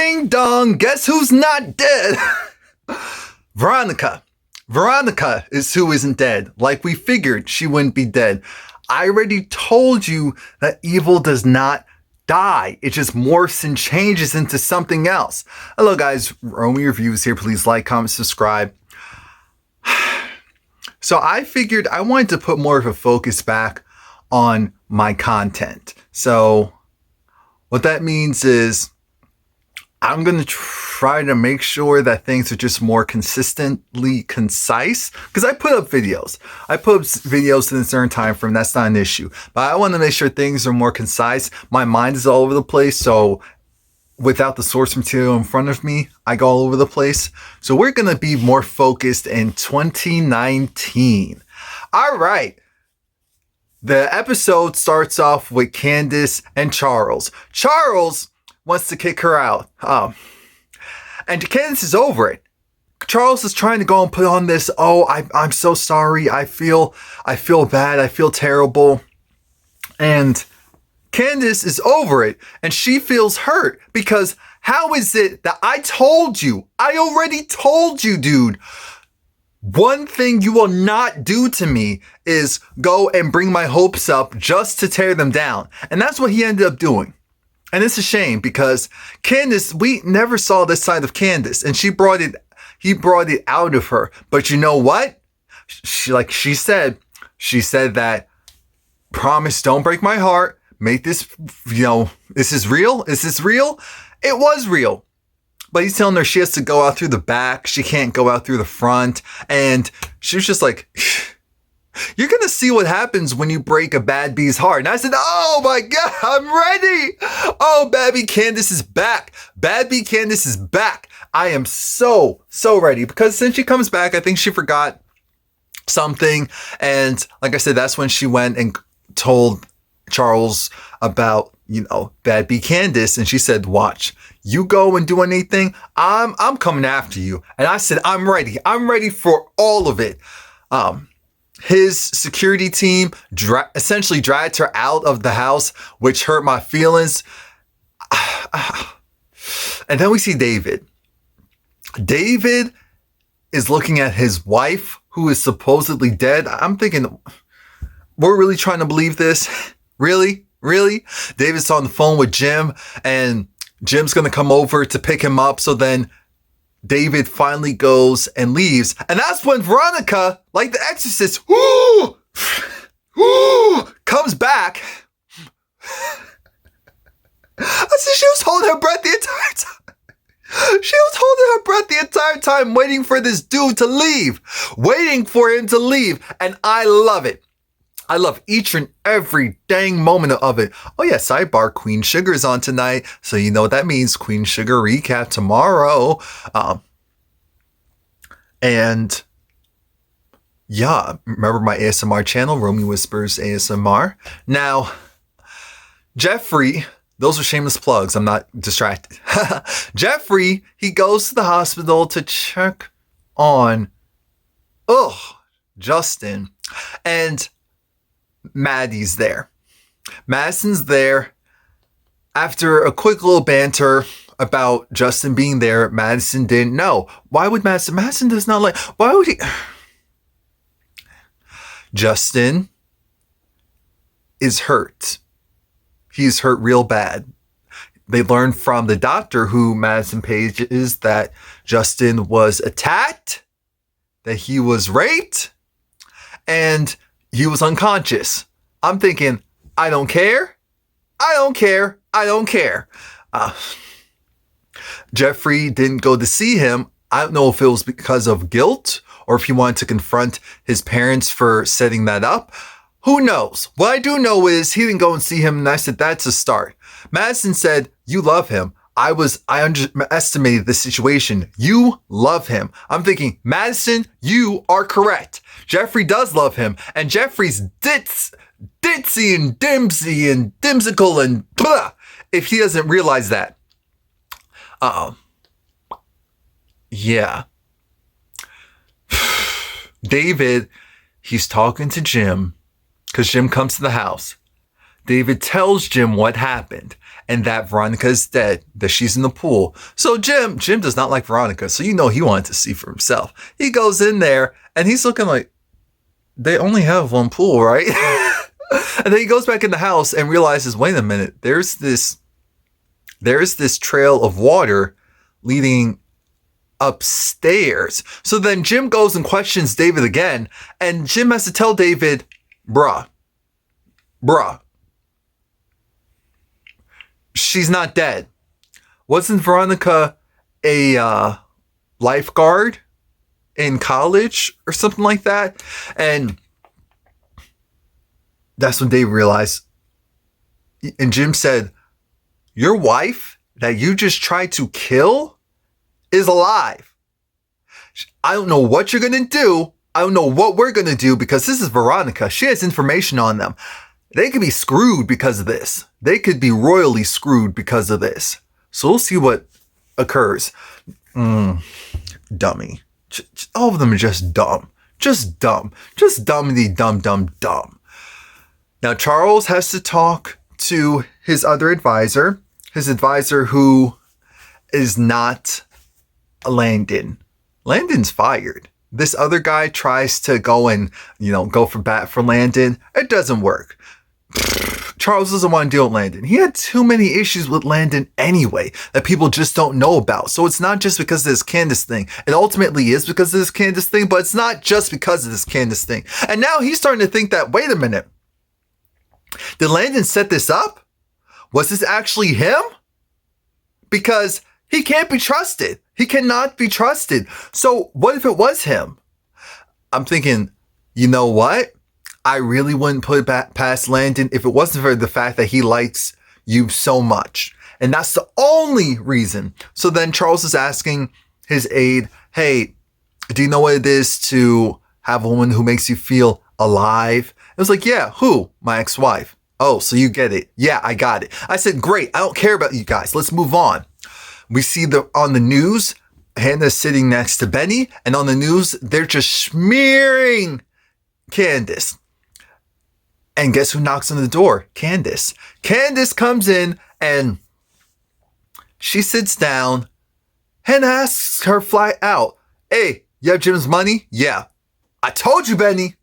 Ding dong, guess who's not dead? Veronica. Veronica is who isn't dead. Like we figured she wouldn't be dead. I already told you that evil does not die. It just morphs and changes into something else. Hello guys, Romie Reviews here. Please like, comment, subscribe. So I figured I wanted to put more of a focus back on my content. So what that means is I'm going to try to make sure that things are just more consistently concise, because I put up videos. I put up videos in a certain time frame. That's not an issue. But I want to make sure things are more concise. My mind is all over the place. So without the source material in front of me, I go all over the place. So we're going to be more focused in 2019. All right. The episode starts off with Candace and Charles. Charles wants to kick her out. And Candace is over it. Charles is trying to go and put on this, I'm so sorry. I feel bad. I feel terrible. And Candace is over it. And she feels hurt because how is it that I already told you, dude. One thing you will not do to me is go and bring my hopes up just to tear them down. And that's what he ended up doing. And it's a shame because Candace, we never saw this side of Candace, and he brought it out of her. But you know what? She said that, promise, don't break my heart. Make this, this is real. Is this real? It was real. But he's telling her she has to go out through the back. She can't go out through the front. And she was just like, you're going to see what happens when you break a bad bee's heart. And I said, oh my God, I'm ready. Oh, Bad Bee Candace is back. Bad Bee Candace is back. I am so ready, because since she comes back, I think she forgot something. And like I said, that's when she went and told Charles about, Bad Bee Candace. And she said, watch, you go and do anything, I'm coming after you. And I said, I'm ready. I'm ready for all of it. His security team essentially dragged her out of the house, which hurt my feelings. And then we see David. David is looking at his wife, who is supposedly dead. I'm thinking, we're really trying to believe this? Really? David's on the phone with Jim, and Jim's going to come over to pick him up. So then David finally goes and leaves. And that's when Veronica, like the Exorcist, comes back. I said she was holding her breath the entire time. She was holding her breath the entire time, waiting for this dude to leave. Waiting for him to leave. And I love it. I love each and every dang moment of it. Oh yeah, sidebar, Queen Sugar's on tonight. So you know what that means. Queen Sugar recap tomorrow. And yeah, remember my ASMR channel, Romie Whispers ASMR. Now, Jeffrey, those are shameless plugs. I'm not distracted. Jeffrey, he goes to the hospital to check on, Justin. And Maddie's there. Madison's there. After a quick little banter about Justin being there, Madison didn't know. Why would Madison? Madison does not like. Why would he? Justin is hurt. He's hurt real bad. They learned from the doctor, who Madison Page is, that Justin was attacked, that he was raped, and he was unconscious. I'm thinking, I don't care. Jeffrey didn't go to see him. I don't know if it was because of guilt or if he wanted to confront his parents for setting that up. Who knows? What I do know is he didn't go and see him, and I said, that's a start. Madison said, you love him. I underestimated the situation. You love him. I'm thinking, Madison, you are correct. Jeffrey does love him. And Jeffrey's ditzy and dimsy and dimsicle and blah, if he doesn't realize that. Yeah. David, he's talking to Jim, because Jim comes to the house. David tells Jim what happened and that Veronica is dead, that she's in the pool. So Jim does not like Veronica, so he wanted to see for himself. He goes in there and he's looking like, they only have one pool, right? And then he goes back in the house and realizes, wait a minute, there's this trail of water leading upstairs. So then Jim goes and questions David again, and Jim has to tell David, bruh, she's not dead. Wasn't Veronica a lifeguard in college or something like that? And that's when David realized, and Jim said, your wife that you just tried to kill is alive. I don't know what you're going to do. I don't know what we're going to do, because this is Veronica. She has information on them. They could be screwed because of this. They could be royally screwed because of this. So we'll see what occurs. Dummy. All of them are just dumb. Just dumb. Just dummity dumb. Now Charles has to talk to his other advisor. His advisor who is not Landon. Landon's fired. This other guy tries to go and, go for bat for Landon. It doesn't work. Charles doesn't want to deal with Landon. He had too many issues with Landon anyway that people just don't know about. So it's not just because of this Candace thing. It ultimately is because of this Candace thing, but it's not just because of this Candace thing. And now he's starting to think that, wait a minute, did Landon set this up? Was this actually him? Because he can't be trusted. He cannot be trusted. So what if it was him? I'm thinking, you know what? I really wouldn't put it past Landon if it wasn't for the fact that he likes you so much. And that's the only reason. So then Charles is asking his aide, hey, do you know what it is to have a woman who makes you feel alive? It was like, yeah, who? My ex-wife. Oh, so you get it. Yeah, I got it. I said, great. I don't care about you guys. Let's move on. We see on the news, Hannah's sitting next to Benny, and on the news, they're just smearing Candace. And guess who knocks on the door? Candace. Candace comes in and she sits down. Hannah asks her flat out, hey, you have Jim's money? Yeah. I told you, Benny.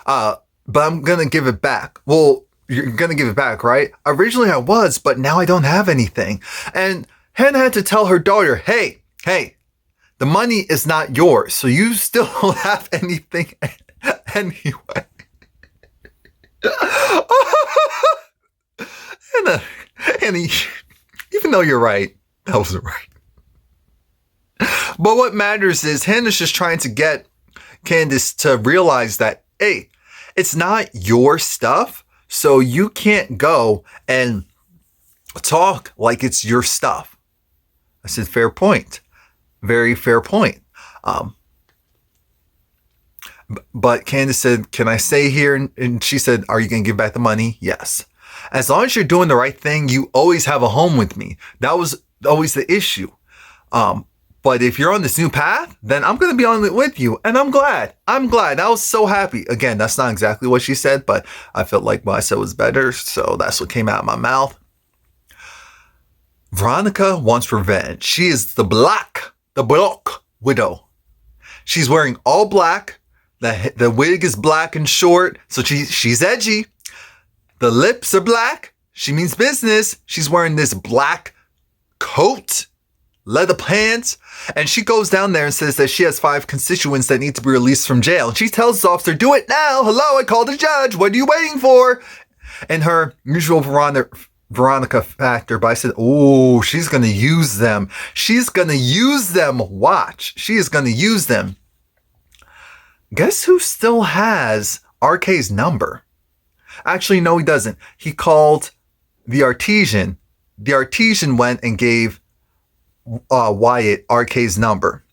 But I'm going to give it back. Well, you're going to give it back, right? Originally I was, but now I don't have anything. And Hannah had to tell her daughter, hey, the money is not yours, so you still don't have anything anyway. Hannah, even though you're right, that wasn't right. But what matters is Hannah's just trying to get Candace to realize that, hey, it's not your stuff, so you can't go and talk like it's your stuff. I said, fair point. Very fair point. But Candace said, can I stay here? And she said, are you going to give back the money? Yes. As long as you're doing the right thing, you always have a home with me. That was always the issue. But if you're on this new path, then I'm going to be on it with you. And I'm glad. I was so happy. Again, that's not exactly what she said, but I felt like what I said was better. So that's what came out of my mouth. Veronica wants revenge. She is the black widow. She's wearing all black. The wig is black and short, so she's edgy. The lips are black. She means business. She's wearing this black coat, leather pants, and she goes down there and says that she has 5 constituents that need to be released from jail. And she tells the officer, do it now. Hello, I called the judge. What are you waiting for? And her usual Veronica factor, but I said, oh, she's going to use them. She's going to use them. Watch. She is going to use them. Guess who still has RK's number? Actually, no, he doesn't. He called the artesian. The artesian went and gave Wyatt RK's number.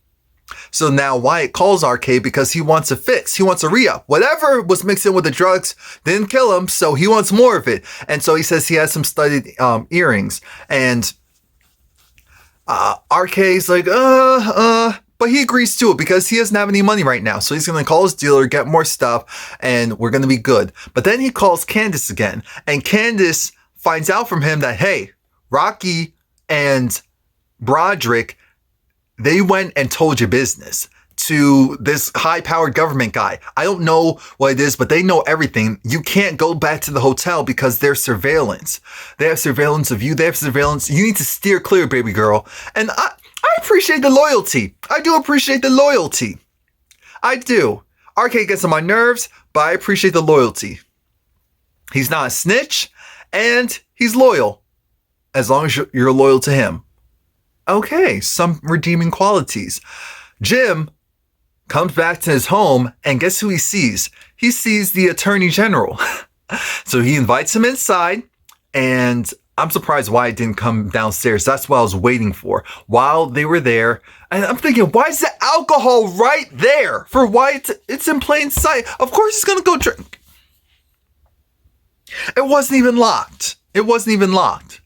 So now Wyatt calls RK because he wants a fix. He wants a re-up. Whatever was mixed in with the drugs didn't kill him, so he wants more of it. And so he says he has some studded earrings. And RK's like, but But he agrees to it because he doesn't have any money right now. So he's going to call his dealer, get more stuff, and we're going to be good. But then he calls Candace again. And Candace finds out from him that, hey, Rocky and Broderick, they went and told your business to this high-powered government guy. I don't know what it is, but they know everything. You can't go back to the hotel because there's surveillance. They have surveillance of you. They have surveillance. You need to steer clear, baby girl. And I appreciate the loyalty. I do appreciate the loyalty. I do. RK gets on my nerves, but I appreciate the loyalty. He's not a snitch, and he's loyal. As long as you're loyal to him. Okay, some redeeming qualities. Jim comes back to his home, and guess who he sees? He sees the Attorney General. So he invites him inside, and I'm surprised Wyatt didn't come downstairs. That's what I was waiting for. While they were there, and I'm thinking, why is the alcohol right there? For Wyatt, it's in plain sight. Of course he's going to go drink. It wasn't even locked.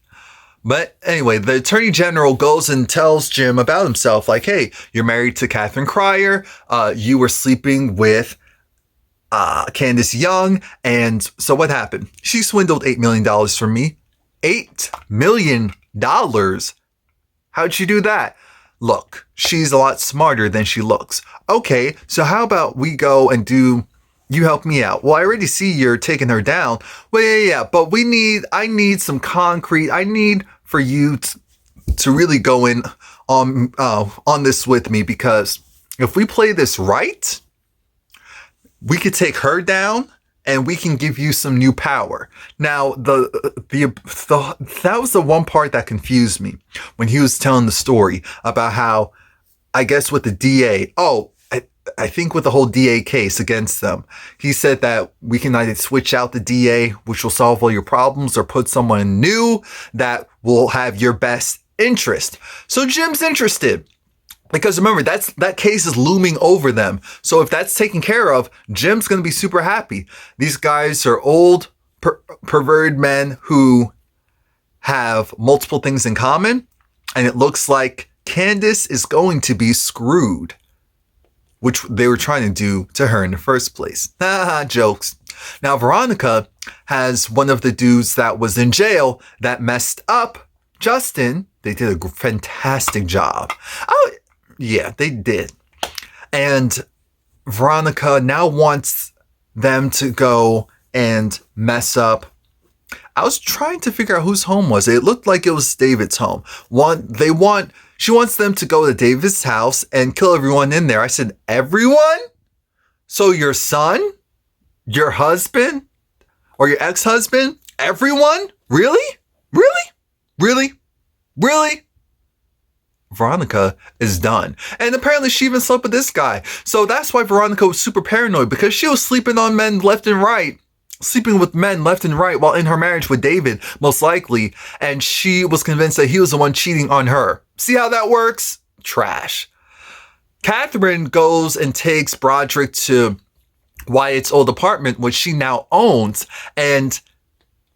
But anyway, the Attorney General goes and tells Jim about himself. Like, hey, you're married to Catherine Cryer. You were sleeping with Candace Young. And so what happened? She swindled $8 million from me. $8 million? How'd she do that? Look, she's a lot smarter than she looks. Okay, so how about we go and you help me out. Well, I already see you're taking her down. Well, yeah, but I need some concrete. I need for you to really go in on this with me, because if we play this right, we could take her down and we can give you some new power. Now, that was the one part that confused me when he was telling the story about how, I guess with the DA, I think with the whole DA case against them, he said that we can either switch out the DA, which will solve all your problems, or put someone new that will have your best interest. So Jim's interested because remember, that case is looming over them. So if that's taken care of, Jim's going to be super happy. These guys are old, perverted men who have multiple things in common. And it looks like Candace is going to be screwed, which they were trying to do to her in the first place. Haha, jokes. Now, Veronica has one of the dudes that was in jail that messed up Justin. They did a fantastic job. Oh, yeah, they did. And Veronica now wants them to go and mess up. I was trying to figure out whose home was it. It looked like it was David's home. She wants them to go to David's house and kill everyone in there. I said, everyone? So your son? Your husband? Or your ex-husband? Everyone? Really? Really? Really? Really? Veronica is done. And apparently she even slept with this guy. So that's why Veronica was super paranoid, because she was sleeping on men left and right. Sleeping with men left and right while in her marriage with David, most likely. And she was convinced that he was the one cheating on her. See how that works? Trash. Catherine goes and takes Broderick to Wyatt's old apartment, which she now owns. And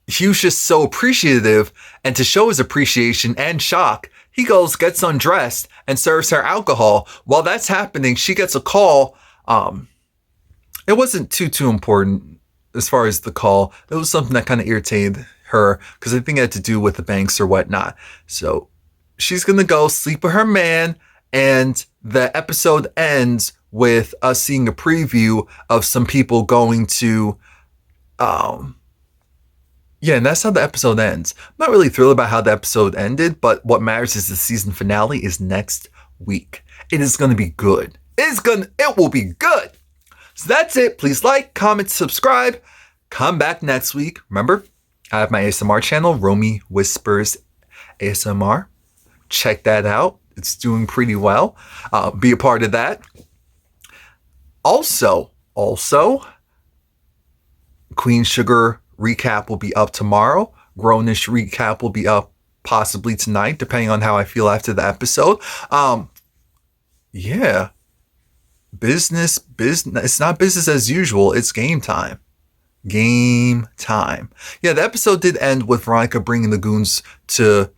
he was just so appreciative. And to show his appreciation and shock, he goes, gets undressed, and serves her alcohol. While that's happening, she gets a call. It wasn't too important as far as the call. It was something that kind of irritated her, because I think it had to do with the banks or whatnot. So she's going to go sleep with her man, and the episode ends with us seeing a preview of some people going to, and that's how the episode ends. I'm not really thrilled about how the episode ended, but what matters is the season finale is next week. It is going to be good. It will be good. So that's it. Please like, comment, subscribe. Come back next week. Remember, I have my ASMR channel, Romie Whispers ASMR. Check that out. It's doing pretty well. Be a part of that. Also, Queen Sugar recap will be up tomorrow. Grownish recap will be up possibly tonight, depending on how I feel after the episode. Yeah. Business. It's not business as usual. It's game time. Game time. Yeah, the episode did end with Veronica bringing the goons to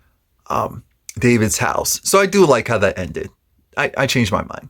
David's house. So I do like how that ended. I changed my mind.